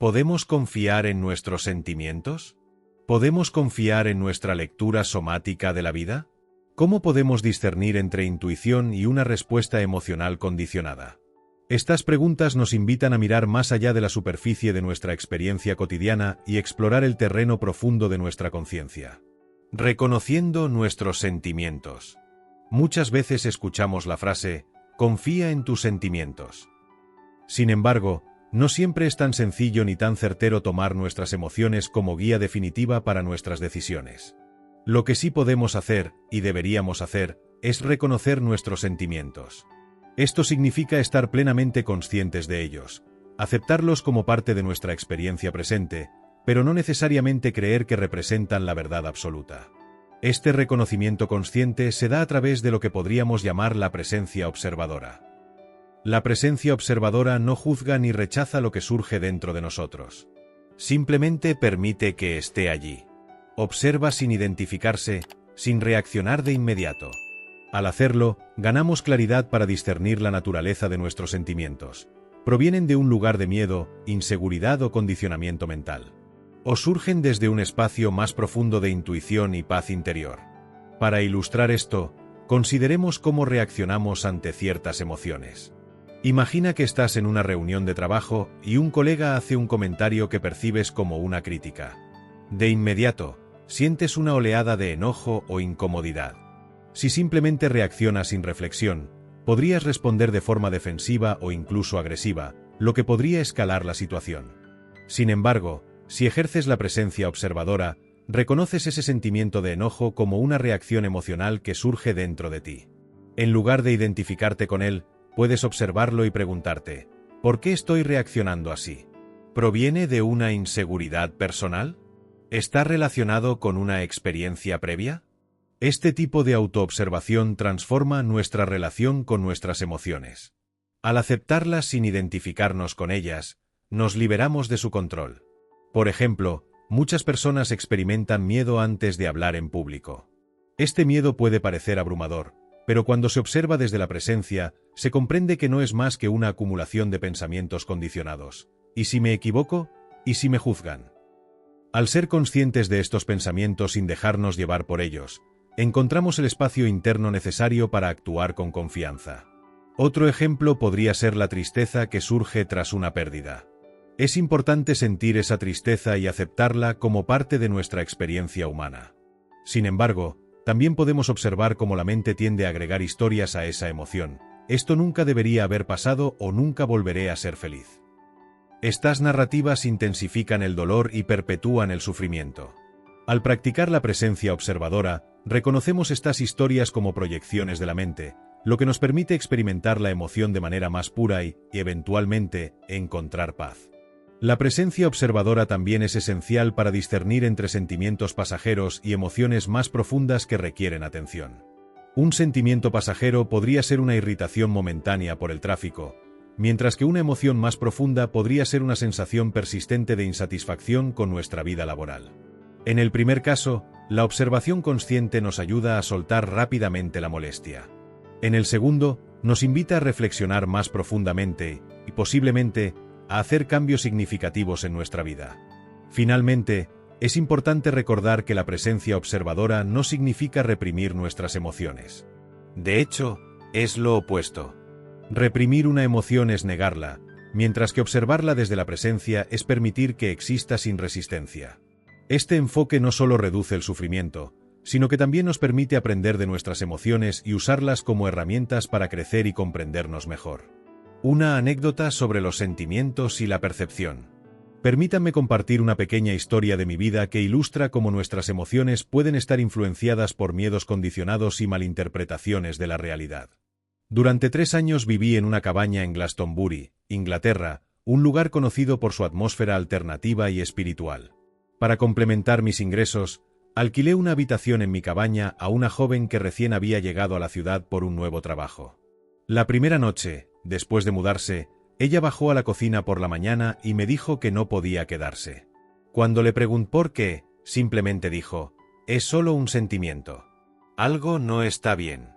¿Podemos confiar en nuestros sentimientos? ¿Podemos confiar en nuestra lectura somática de la vida? ¿Cómo podemos discernir entre intuición y una respuesta emocional condicionada? Estas preguntas nos invitan a mirar más allá de la superficie de nuestra experiencia cotidiana y explorar el terreno profundo de nuestra conciencia. Reconociendo nuestros sentimientos. Muchas veces escuchamos la frase, confía en tus sentimientos. Sin embargo, no siempre es tan sencillo ni tan certero tomar nuestras emociones como guía definitiva para nuestras decisiones. Lo que sí podemos hacer, y deberíamos hacer, es reconocer nuestros sentimientos. Esto significa estar plenamente conscientes de ellos, aceptarlos como parte de nuestra experiencia presente, pero no necesariamente creer que representan la verdad absoluta. Este reconocimiento consciente se da a través de lo que podríamos llamar la presencia observadora. La presencia observadora no juzga ni rechaza lo que surge dentro de nosotros. Simplemente permite que esté allí. Observa sin identificarse, sin reaccionar de inmediato. Al hacerlo, ganamos claridad para discernir la naturaleza de nuestros sentimientos. ¿Provienen de un lugar de miedo, inseguridad o condicionamiento mental? ¿O surgen desde un espacio más profundo de intuición y paz interior? Para ilustrar esto, consideremos cómo reaccionamos ante ciertas emociones. Imagina que estás en una reunión de trabajo y un colega hace un comentario que percibes como una crítica. De inmediato, sientes una oleada de enojo o incomodidad. Si simplemente reaccionas sin reflexión, podrías responder de forma defensiva o incluso agresiva, lo que podría escalar la situación. Sin embargo, si ejerces la presencia observadora, reconoces ese sentimiento de enojo como una reacción emocional que surge dentro de ti. En lugar de identificarte con él, puedes observarlo y preguntarte, ¿por qué estoy reaccionando así? ¿Proviene de una inseguridad personal? ¿Está relacionado con una experiencia previa? Este tipo de autoobservación transforma nuestra relación con nuestras emociones. Al aceptarlas sin identificarnos con ellas, nos liberamos de su control. Por ejemplo, muchas personas experimentan miedo antes de hablar en público. Este miedo puede parecer abrumador, pero cuando se observa desde la presencia, se comprende que no es más que una acumulación de pensamientos condicionados. ¿Y si me equivoco? ¿Y si me juzgan? Al ser conscientes de estos pensamientos sin dejarnos llevar por ellos, encontramos el espacio interno necesario para actuar con confianza. Otro ejemplo podría ser la tristeza que surge tras una pérdida. Es importante sentir esa tristeza y aceptarla como parte de nuestra experiencia humana. Sin embargo, también podemos observar cómo la mente tiende a agregar historias a esa emoción. Esto nunca debería haber pasado o nunca volveré a ser feliz. Estas narrativas intensifican el dolor y perpetúan el sufrimiento. Al practicar la presencia observadora, reconocemos estas historias como proyecciones de la mente, lo que nos permite experimentar la emoción de manera más pura y, eventualmente, encontrar paz. La presencia observadora también es esencial para discernir entre sentimientos pasajeros y emociones más profundas que requieren atención. Un sentimiento pasajero podría ser una irritación momentánea por el tráfico, mientras que una emoción más profunda podría ser una sensación persistente de insatisfacción con nuestra vida laboral. En el primer caso, la observación consciente nos ayuda a soltar rápidamente la molestia. En el segundo, nos invita a reflexionar más profundamente y, posiblemente, a hacer cambios significativos en nuestra vida. Finalmente, es importante recordar que la presencia observadora no significa reprimir nuestras emociones. De hecho, es lo opuesto. Reprimir una emoción es negarla, mientras que observarla desde la presencia es permitir que exista sin resistencia. Este enfoque no solo reduce el sufrimiento, sino que también nos permite aprender de nuestras emociones y usarlas como herramientas para crecer y comprendernos mejor. Una anécdota sobre los sentimientos y la percepción. Permítanme compartir una pequeña historia de mi vida que ilustra cómo nuestras emociones pueden estar influenciadas por miedos condicionados y malinterpretaciones de la realidad. Durante 3 años viví en una cabaña en Glastonbury, Inglaterra, un lugar conocido por su atmósfera alternativa y espiritual. Para complementar mis ingresos, alquilé una habitación en mi cabaña a una joven que recién había llegado a la ciudad por un nuevo trabajo. La primera noche, después de mudarse, ella bajó a la cocina por la mañana y me dijo que no podía quedarse. Cuando le pregunté por qué, simplemente dijo, «Es solo un sentimiento. Algo no está bien.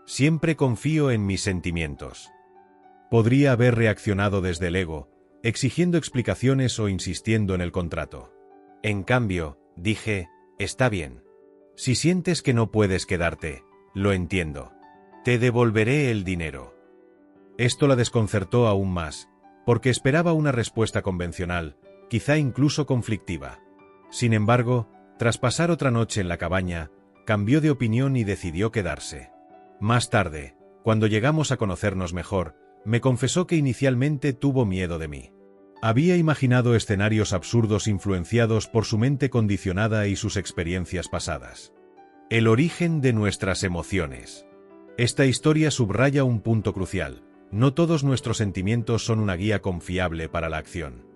Siempre confío en mis sentimientos». Podría haber reaccionado desde el ego, exigiendo explicaciones o insistiendo en el contrato. En cambio, dije, está bien. Si sientes que no puedes quedarte, lo entiendo. Te devolveré el dinero. Esto la desconcertó aún más, porque esperaba una respuesta convencional, quizá incluso conflictiva. Sin embargo, tras pasar otra noche en la cabaña, cambió de opinión y decidió quedarse. Más tarde, cuando llegamos a conocernos mejor, me confesó que inicialmente tuvo miedo de mí. Había imaginado escenarios absurdos influenciados por su mente condicionada y sus experiencias pasadas. El origen de nuestras emociones. Esta historia subraya un punto crucial. No todos nuestros sentimientos son una guía confiable para la acción.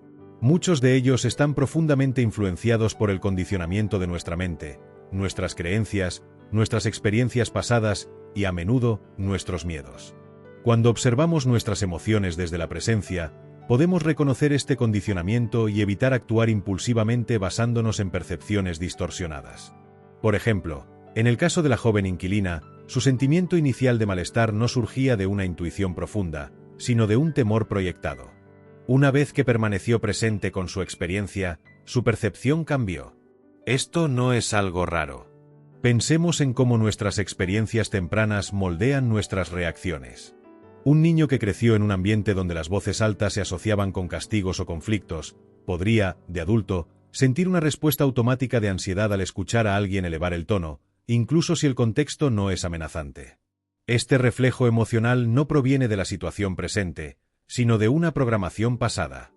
Muchos de ellos están profundamente influenciados por el condicionamiento de nuestra mente, nuestras creencias, nuestras experiencias pasadas y, a menudo, nuestros miedos. Cuando observamos nuestras emociones desde la presencia, podemos reconocer este condicionamiento y evitar actuar impulsivamente basándonos en percepciones distorsionadas. Por ejemplo, en el caso de la joven inquilina, su sentimiento inicial de malestar no surgía de una intuición profunda, sino de un temor proyectado. Una vez que permaneció presente con su experiencia, su percepción cambió. Esto no es algo raro. Pensemos en cómo nuestras experiencias tempranas moldean nuestras reacciones. Un niño que creció en un ambiente donde las voces altas se asociaban con castigos o conflictos, podría, de adulto, sentir una respuesta automática de ansiedad al escuchar a alguien elevar el tono, incluso si el contexto no es amenazante. Este reflejo emocional no proviene de la situación presente, sino de una programación pasada.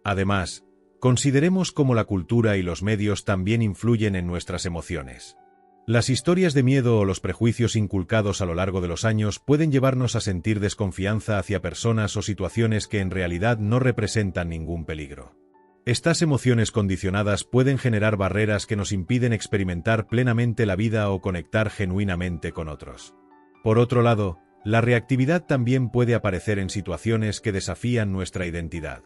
Además, consideremos cómo la cultura y los medios también influyen en nuestras emociones. Las historias de miedo o los prejuicios inculcados a lo largo de los años pueden llevarnos a sentir desconfianza hacia personas o situaciones que en realidad no representan ningún peligro. Estas emociones condicionadas pueden generar barreras que nos impiden experimentar plenamente la vida o conectar genuinamente con otros. Por otro lado, la reactividad también puede aparecer en situaciones que desafían nuestra identidad.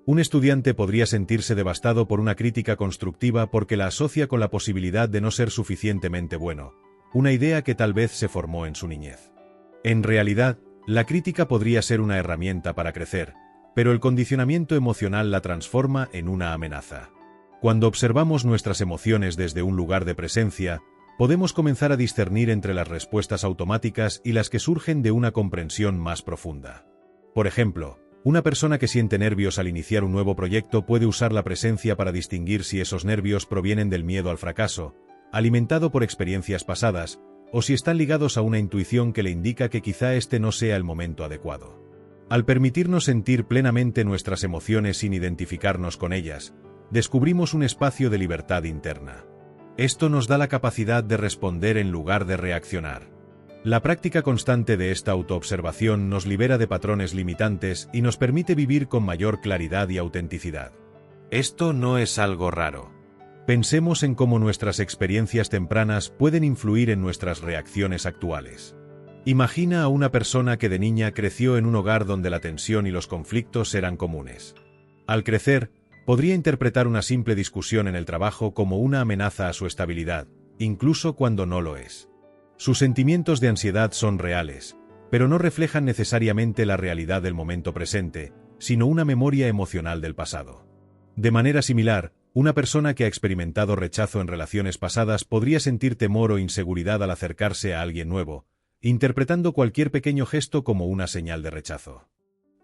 Un estudiante podría sentirse devastado por una crítica constructiva porque la asocia con la posibilidad de no ser suficientemente bueno, una idea que tal vez se formó en su niñez. En realidad, la crítica podría ser una herramienta para crecer, pero el condicionamiento emocional la transforma en una amenaza. Cuando observamos nuestras emociones desde un lugar de presencia, podemos comenzar a discernir entre las respuestas automáticas y las que surgen de una comprensión más profunda. Por ejemplo, una persona que siente nervios al iniciar un nuevo proyecto puede usar la presencia para distinguir si esos nervios provienen del miedo al fracaso, alimentado por experiencias pasadas, o si están ligados a una intuición que le indica que quizá este no sea el momento adecuado. Al permitirnos sentir plenamente nuestras emociones sin identificarnos con ellas, descubrimos un espacio de libertad interna. Esto nos da la capacidad de responder en lugar de reaccionar. La práctica constante de esta autoobservación nos libera de patrones limitantes y nos permite vivir con mayor claridad y autenticidad. Esto no es algo raro. Pensemos en cómo nuestras experiencias tempranas pueden influir en nuestras reacciones actuales. Imagina a una persona que de niña creció en un hogar donde la tensión y los conflictos eran comunes. Al crecer, podría interpretar una simple discusión en el trabajo como una amenaza a su estabilidad, incluso cuando no lo es. Sus sentimientos de ansiedad son reales, pero no reflejan necesariamente la realidad del momento presente, sino una memoria emocional del pasado. De manera similar, una persona que ha experimentado rechazo en relaciones pasadas podría sentir temor o inseguridad al acercarse a alguien nuevo, interpretando cualquier pequeño gesto como una señal de rechazo.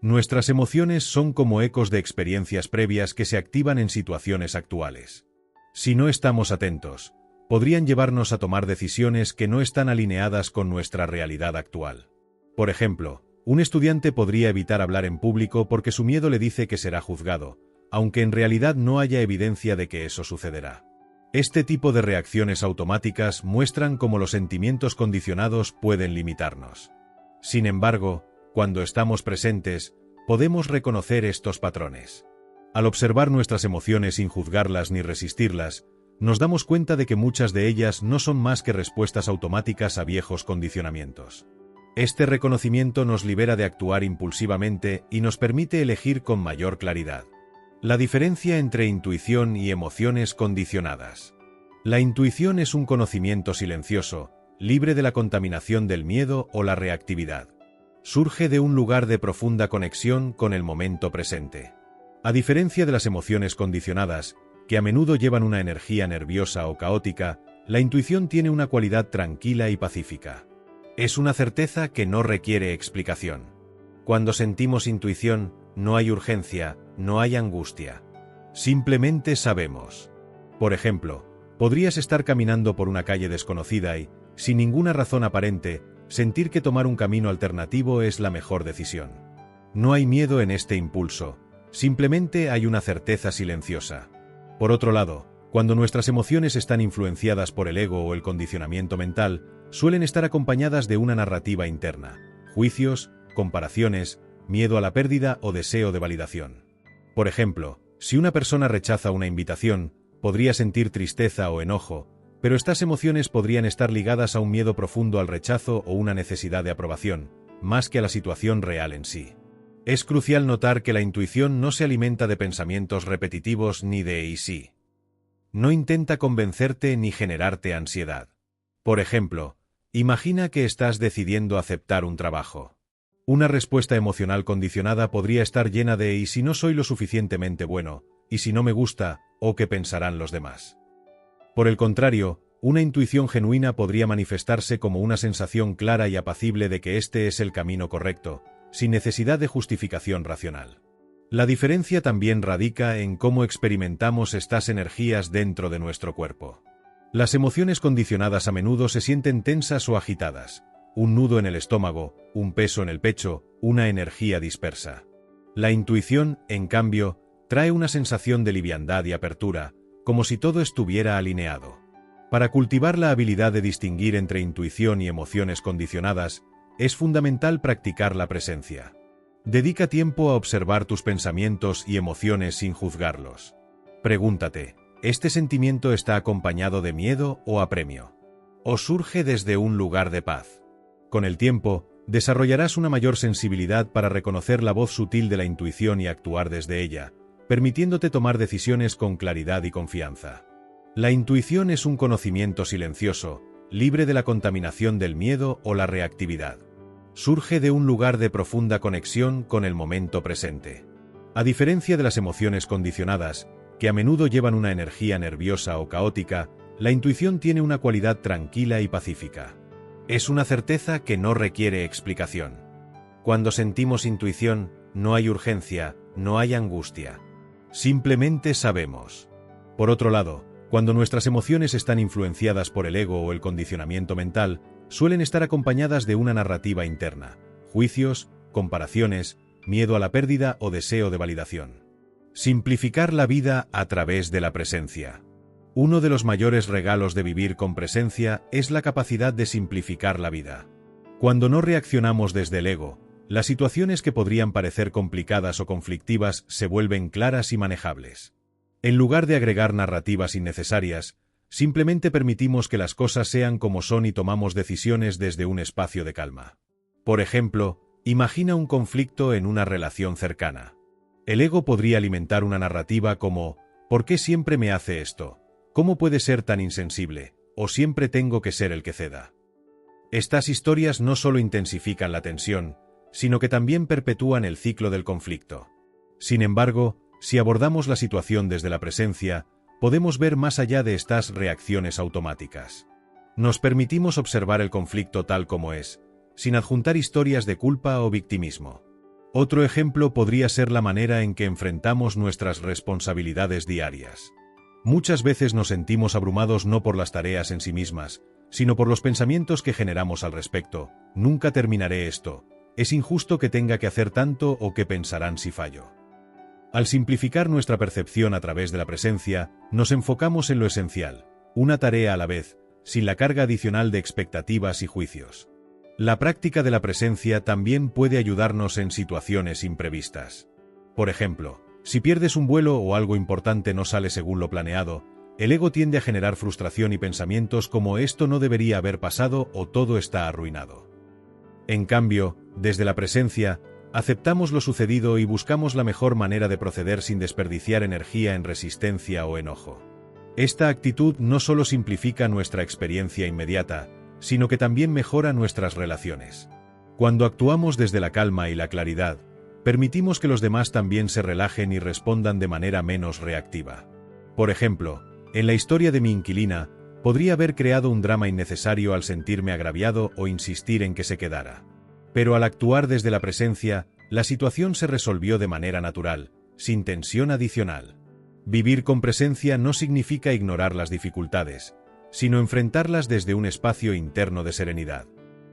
Nuestras emociones son como ecos de experiencias previas que se activan en situaciones actuales. Si no estamos atentos, podrían llevarnos a tomar decisiones que no están alineadas con nuestra realidad actual. Por ejemplo, un estudiante podría evitar hablar en público porque su miedo le dice que será juzgado, aunque en realidad no haya evidencia de que eso sucederá. Este tipo de reacciones automáticas muestran cómo los sentimientos condicionados pueden limitarnos. Sin embargo, cuando estamos presentes, podemos reconocer estos patrones. Al observar nuestras emociones sin juzgarlas ni resistirlas, nos damos cuenta de que muchas de ellas no son más que respuestas automáticas a viejos condicionamientos. Este reconocimiento nos libera de actuar impulsivamente y nos permite elegir con mayor claridad. La diferencia entre intuición y emociones condicionadas. La intuición es un conocimiento silencioso, libre de la contaminación del miedo o la reactividad. Surge de un lugar de profunda conexión con el momento presente. A diferencia de las emociones condicionadas, que a menudo llevan una energía nerviosa o caótica, la intuición tiene una cualidad tranquila y pacífica. Es una certeza que no requiere explicación. Cuando sentimos intuición, no hay urgencia, no hay angustia. Simplemente sabemos. Por ejemplo, podrías estar caminando por una calle desconocida y, sin ninguna razón aparente, sentir que tomar un camino alternativo es la mejor decisión. No hay miedo en este impulso, simplemente hay una certeza silenciosa. Por otro lado, cuando nuestras emociones están influenciadas por el ego o el condicionamiento mental, suelen estar acompañadas de una narrativa interna, juicios, comparaciones, miedo a la pérdida o deseo de validación. Por ejemplo, si una persona rechaza una invitación, podría sentir tristeza o enojo, pero estas emociones podrían estar ligadas a un miedo profundo al rechazo o una necesidad de aprobación, más que a la situación real en sí. Es crucial notar que la intuición no se alimenta de pensamientos repetitivos ni de "y sí". No intenta convencerte ni generarte ansiedad. Por ejemplo, imagina que estás decidiendo aceptar un trabajo. Una respuesta emocional condicionada podría estar llena de "¿y si no soy lo suficientemente bueno? ¿Y si no me gusta? ¿O qué pensarán los demás?". Por el contrario, una intuición genuina podría manifestarse como una sensación clara y apacible de que este es el camino correcto, sin necesidad de justificación racional. La diferencia también radica en cómo experimentamos estas energías dentro de nuestro cuerpo. Las emociones condicionadas a menudo se sienten tensas o agitadas, un nudo en el estómago, un peso en el pecho, una energía dispersa. La intuición, en cambio, trae una sensación de liviandad y apertura, como si todo estuviera alineado. Para cultivar la habilidad de distinguir entre intuición y emociones condicionadas, es fundamental practicar la presencia. Dedica tiempo a observar tus pensamientos y emociones sin juzgarlos. Pregúntate, ¿este sentimiento está acompañado de miedo o apremio? ¿O surge desde un lugar de paz? Con el tiempo, desarrollarás una mayor sensibilidad para reconocer la voz sutil de la intuición y actuar desde ella, permitiéndote tomar decisiones con claridad y confianza. La intuición es un conocimiento silencioso, libre de la contaminación del miedo o la reactividad. Surge de un lugar de profunda conexión con el momento presente. A diferencia de las emociones condicionadas, que a menudo llevan una energía nerviosa o caótica, la intuición tiene una cualidad tranquila y pacífica. Es una certeza que no requiere explicación. Cuando sentimos intuición, no hay urgencia, no hay angustia. Simplemente sabemos. Por otro lado, cuando nuestras emociones están influenciadas por el ego o el condicionamiento mental, suelen estar acompañadas de una narrativa interna, juicios, comparaciones, miedo a la pérdida o deseo de validación. Simplificar la vida a través de la presencia. Uno de los mayores regalos de vivir con presencia es la capacidad de simplificar la vida. Cuando no reaccionamos desde el ego, las situaciones que podrían parecer complicadas o conflictivas se vuelven claras y manejables. En lugar de agregar narrativas innecesarias, simplemente permitimos que las cosas sean como son y tomamos decisiones desde un espacio de calma. Por ejemplo, imagina un conflicto en una relación cercana. El ego podría alimentar una narrativa como ¿por qué siempre me hace esto? ¿Cómo puede ser tan insensible? ¿O siempre tengo que ser el que ceda? Estas historias no solo intensifican la tensión, sino que también perpetúan el ciclo del conflicto. Sin embargo, si abordamos la situación desde la presencia, podemos ver más allá de estas reacciones automáticas. Nos permitimos observar el conflicto tal como es, sin adjuntar historias de culpa o victimismo. Otro ejemplo podría ser la manera en que enfrentamos nuestras responsabilidades diarias. Muchas veces nos sentimos abrumados no por las tareas en sí mismas, sino por los pensamientos que generamos al respecto. Nunca terminaré esto. Es injusto que tenga que hacer tanto o qué pensarán si fallo. Al simplificar nuestra percepción a través de la presencia, nos enfocamos en lo esencial, una tarea a la vez, sin la carga adicional de expectativas y juicios. La práctica de la presencia también puede ayudarnos en situaciones imprevistas. Por ejemplo, si pierdes un vuelo o algo importante no sale según lo planeado, el ego tiende a generar frustración y pensamientos como esto no debería haber pasado o todo está arruinado. En cambio, desde la presencia, aceptamos lo sucedido y buscamos la mejor manera de proceder sin desperdiciar energía en resistencia o enojo. Esta actitud no solo simplifica nuestra experiencia inmediata, sino que también mejora nuestras relaciones. Cuando actuamos desde la calma y la claridad, permitimos que los demás también se relajen y respondan de manera menos reactiva. Por ejemplo, en la historia de mi inquilina, podría haber creado un drama innecesario al sentirme agraviado o insistir en que se quedara. Pero al actuar desde la presencia, la situación se resolvió de manera natural, sin tensión adicional. Vivir con presencia no significa ignorar las dificultades, sino enfrentarlas desde un espacio interno de serenidad.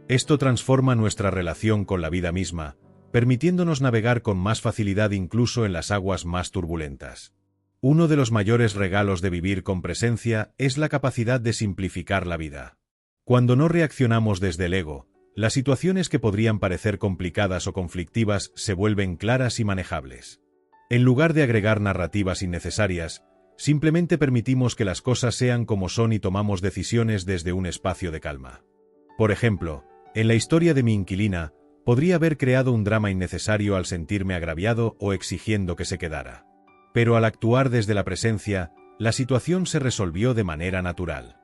Esto transforma nuestra relación con la vida misma, permitiéndonos navegar con más facilidad incluso en las aguas más turbulentas. Uno de los mayores regalos de vivir con presencia es la capacidad de simplificar la vida. Cuando no reaccionamos desde el ego, las situaciones que podrían parecer complicadas o conflictivas se vuelven claras y manejables. En lugar de agregar narrativas innecesarias, simplemente permitimos que las cosas sean como son y tomamos decisiones desde un espacio de calma. Por ejemplo, en la historia de mi inquilina, podría haber creado un drama innecesario al sentirme agraviado o exigiendo que se quedara. Pero al actuar desde la presencia, la situación se resolvió de manera natural.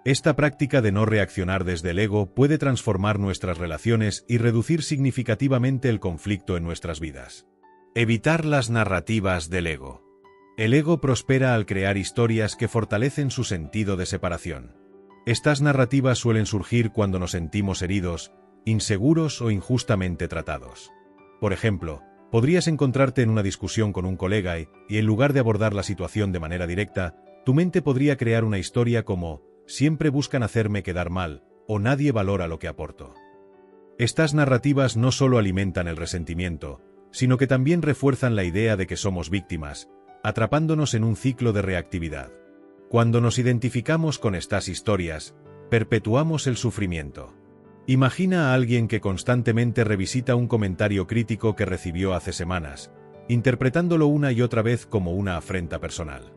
Esta práctica de no reaccionar desde el ego puede transformar nuestras relaciones y reducir significativamente el conflicto en nuestras vidas. Evitar las narrativas del ego. El ego prospera al crear historias que fortalecen su sentido de separación. Estas narrativas suelen surgir cuando nos sentimos heridos, inseguros o injustamente tratados. Por ejemplo, podrías encontrarte en una discusión con un colega y en lugar de abordar la situación de manera directa, tu mente podría crear una historia como «siempre buscan hacerme quedar mal» o «nadie valora lo que aporto». Estas narrativas no solo alimentan el resentimiento, sino que también refuerzan la idea de que somos víctimas, atrapándonos en un ciclo de reactividad. Cuando nos identificamos con estas historias, perpetuamos el sufrimiento. Imagina a alguien que constantemente revisita un comentario crítico que recibió hace semanas, interpretándolo una y otra vez como una afrenta personal.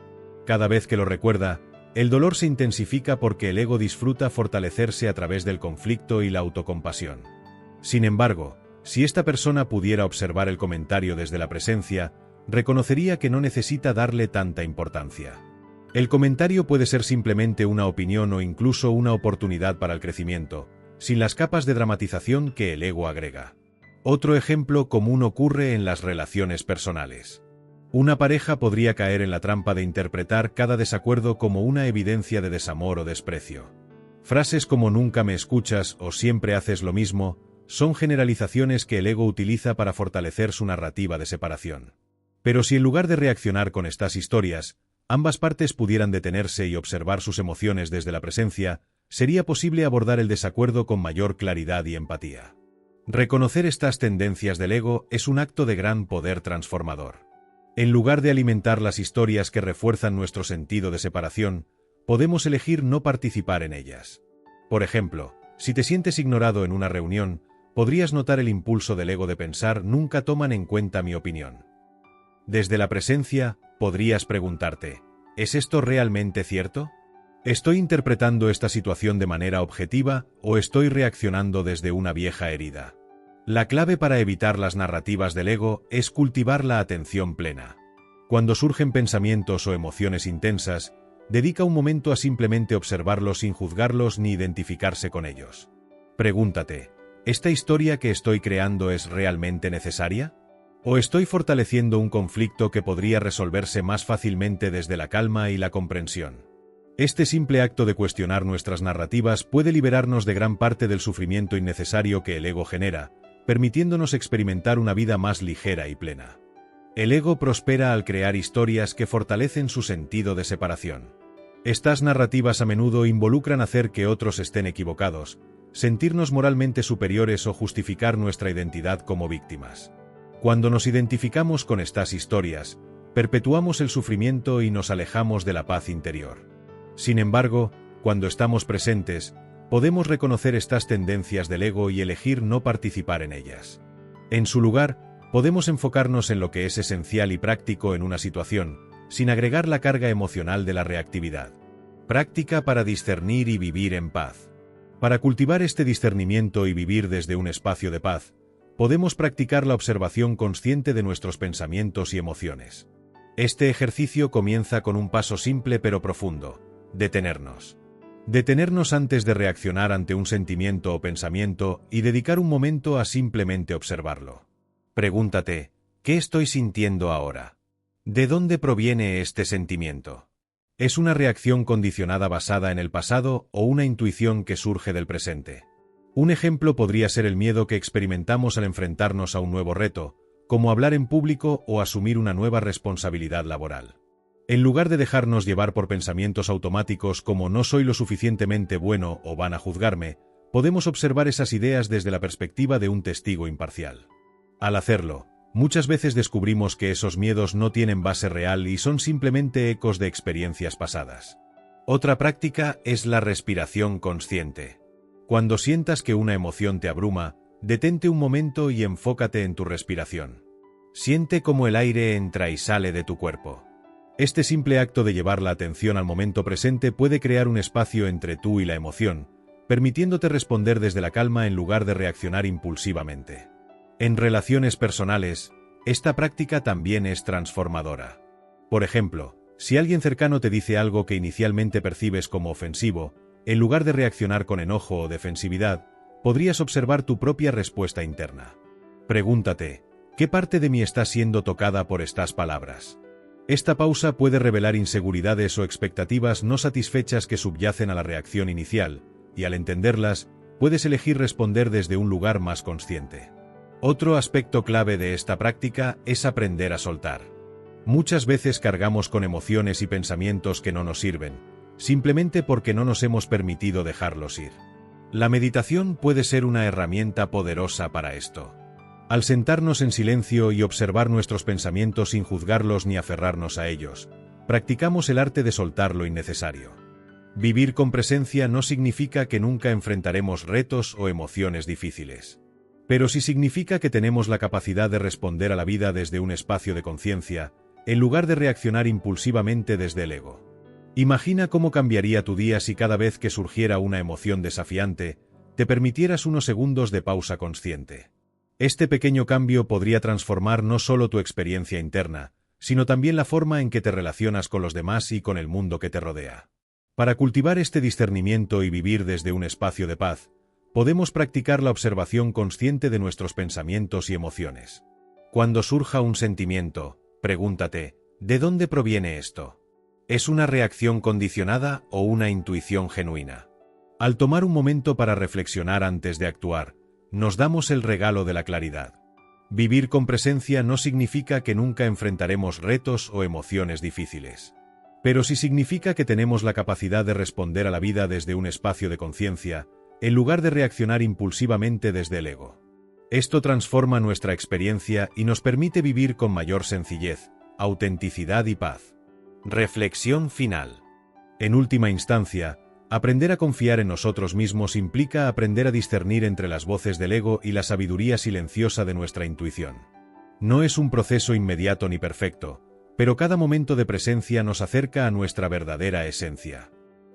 Cada vez que lo recuerda, el dolor se intensifica porque el ego disfruta fortalecerse a través del conflicto y la autocompasión. Sin embargo, si esta persona pudiera observar el comentario desde la presencia, reconocería que no necesita darle tanta importancia. El comentario puede ser simplemente una opinión o incluso una oportunidad para el crecimiento, sin las capas de dramatización que el ego agrega. Otro ejemplo común ocurre en las relaciones personales. Una pareja podría caer en la trampa de interpretar cada desacuerdo como una evidencia de desamor o desprecio. Frases como «nunca me escuchas» o «siempre haces lo mismo» son generalizaciones que el ego utiliza para fortalecer su narrativa de separación. Pero si en lugar de reaccionar con estas historias, ambas partes pudieran detenerse y observar sus emociones desde la presencia, sería posible abordar el desacuerdo con mayor claridad y empatía. Reconocer estas tendencias del ego es un acto de gran poder transformador. En lugar de alimentar las historias que refuerzan nuestro sentido de separación, podemos elegir no participar en ellas. Por ejemplo, si te sientes ignorado en una reunión, podrías notar el impulso del ego de pensar «nunca toman en cuenta mi opinión». Desde la presencia, podrías preguntarte ¿es esto realmente cierto? ¿Estoy interpretando esta situación de manera objetiva o estoy reaccionando desde una vieja herida? La clave para evitar las narrativas del ego es cultivar la atención plena. Cuando surgen pensamientos o emociones intensas, dedica un momento a simplemente observarlos sin juzgarlos ni identificarse con ellos. Pregúntate, ¿esta historia que estoy creando es realmente necesaria? ¿O estoy fortaleciendo un conflicto que podría resolverse más fácilmente desde la calma y la comprensión? Este simple acto de cuestionar nuestras narrativas puede liberarnos de gran parte del sufrimiento innecesario que el ego genera, permitiéndonos experimentar una vida más ligera y plena. El ego prospera al crear historias que fortalecen su sentido de separación. Estas narrativas a menudo involucran hacer que otros estén equivocados, sentirnos moralmente superiores o justificar nuestra identidad como víctimas. Cuando nos identificamos con estas historias, perpetuamos el sufrimiento y nos alejamos de la paz interior. Sin embargo, cuando estamos presentes, podemos reconocer estas tendencias del ego y elegir no participar en ellas. En su lugar, podemos enfocarnos en lo que es esencial y práctico en una situación, sin agregar la carga emocional de la reactividad. Práctica para discernir y vivir en paz. Para cultivar este discernimiento y vivir desde un espacio de paz, podemos practicar la observación consciente de nuestros pensamientos y emociones. Este ejercicio comienza con un paso simple pero profundo: detenernos. Detenernos antes de reaccionar ante un sentimiento o pensamiento y dedicar un momento a simplemente observarlo. Pregúntate, ¿Qué estoy sintiendo ahora? ¿De dónde proviene este sentimiento? ¿Es una reacción condicionada basada en el pasado o una intuición que surge del presente? Un ejemplo podría ser el miedo que experimentamos al enfrentarnos a un nuevo reto, como hablar en público o asumir una nueva responsabilidad laboral. En lugar de dejarnos llevar por pensamientos automáticos como no soy lo suficientemente bueno o van a juzgarme, podemos observar esas ideas desde la perspectiva de un testigo imparcial. Al hacerlo, muchas veces descubrimos que esos miedos no tienen base real y son simplemente ecos de experiencias pasadas. Otra práctica es la respiración consciente. Cuando sientas que una emoción te abruma, detente un momento y enfócate en tu respiración. Siente cómo el aire entra y sale de tu cuerpo. Este simple acto de llevar la atención al momento presente puede crear un espacio entre tú y la emoción, permitiéndote responder desde la calma en lugar de reaccionar impulsivamente. En relaciones personales, esta práctica también es transformadora. Por ejemplo, si alguien cercano te dice algo que inicialmente percibes como ofensivo, en lugar de reaccionar con enojo o defensividad, podrías observar tu propia respuesta interna. Pregúntate, ¿qué parte de mí está siendo tocada por estas palabras? Esta pausa puede revelar inseguridades o expectativas no satisfechas que subyacen a la reacción inicial, y al entenderlas, puedes elegir responder desde un lugar más consciente. Otro aspecto clave de esta práctica es aprender a soltar. Muchas veces cargamos con emociones y pensamientos que no nos sirven, simplemente porque no nos hemos permitido dejarlos ir. La meditación puede ser una herramienta poderosa para esto. Al sentarnos en silencio y observar nuestros pensamientos sin juzgarlos ni aferrarnos a ellos, practicamos el arte de soltar lo innecesario. Vivir con presencia no significa que nunca enfrentaremos retos o emociones difíciles. Pero sí significa que tenemos la capacidad de responder a la vida desde un espacio de conciencia, en lugar de reaccionar impulsivamente desde el ego. Imagina cómo cambiaría tu día si cada vez que surgiera una emoción desafiante, te permitieras unos segundos de pausa consciente. Este pequeño cambio podría transformar no solo tu experiencia interna, sino también la forma en que te relacionas con los demás y con el mundo que te rodea. Para cultivar este discernimiento y vivir desde un espacio de paz, podemos practicar la observación consciente de nuestros pensamientos y emociones. Cuando surja un sentimiento, pregúntate, ¿de dónde proviene esto? ¿Es una reacción condicionada o una intuición genuina? Al tomar un momento para reflexionar antes de actuar, nos damos el regalo de la claridad. Vivir con presencia no significa que nunca enfrentaremos retos o emociones difíciles. Pero sí significa que tenemos la capacidad de responder a la vida desde un espacio de conciencia, en lugar de reaccionar impulsivamente desde el ego. Esto transforma nuestra experiencia y nos permite vivir con mayor sencillez, autenticidad y paz. Reflexión final. En última instancia, aprender a confiar en nosotros mismos implica aprender a discernir entre las voces del ego y la sabiduría silenciosa de nuestra intuición. No es un proceso inmediato ni perfecto, pero cada momento de presencia nos acerca a nuestra verdadera esencia.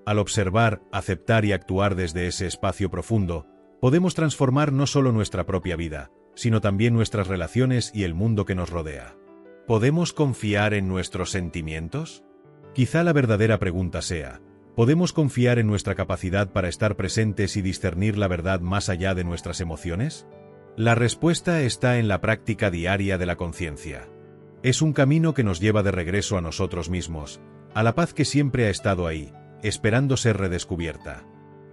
Al observar, aceptar y actuar desde ese espacio profundo, podemos transformar no solo nuestra propia vida, sino también nuestras relaciones y el mundo que nos rodea. ¿Podemos confiar en nuestros sentimientos? Quizá la verdadera pregunta sea, ¿podemos confiar en nuestra capacidad para estar presentes y discernir la verdad más allá de nuestras emociones? La respuesta está en la práctica diaria de la conciencia. Es un camino que nos lleva de regreso a nosotros mismos, a la paz que siempre ha estado ahí, esperando ser redescubierta.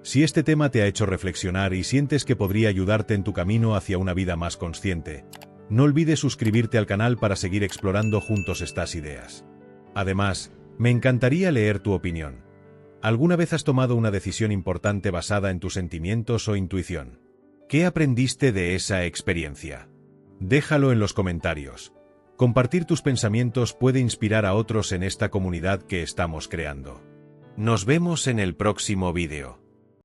Si este tema te ha hecho reflexionar y sientes que podría ayudarte en tu camino hacia una vida más consciente, no olvides suscribirte al canal para seguir explorando juntos estas ideas. Además, me encantaría leer tu opinión. ¿Alguna vez has tomado una decisión importante basada en tus sentimientos o intuición? ¿Qué aprendiste de esa experiencia? Déjalo en los comentarios. Compartir tus pensamientos puede inspirar a otros en esta comunidad que estamos creando. Nos vemos en el próximo vídeo.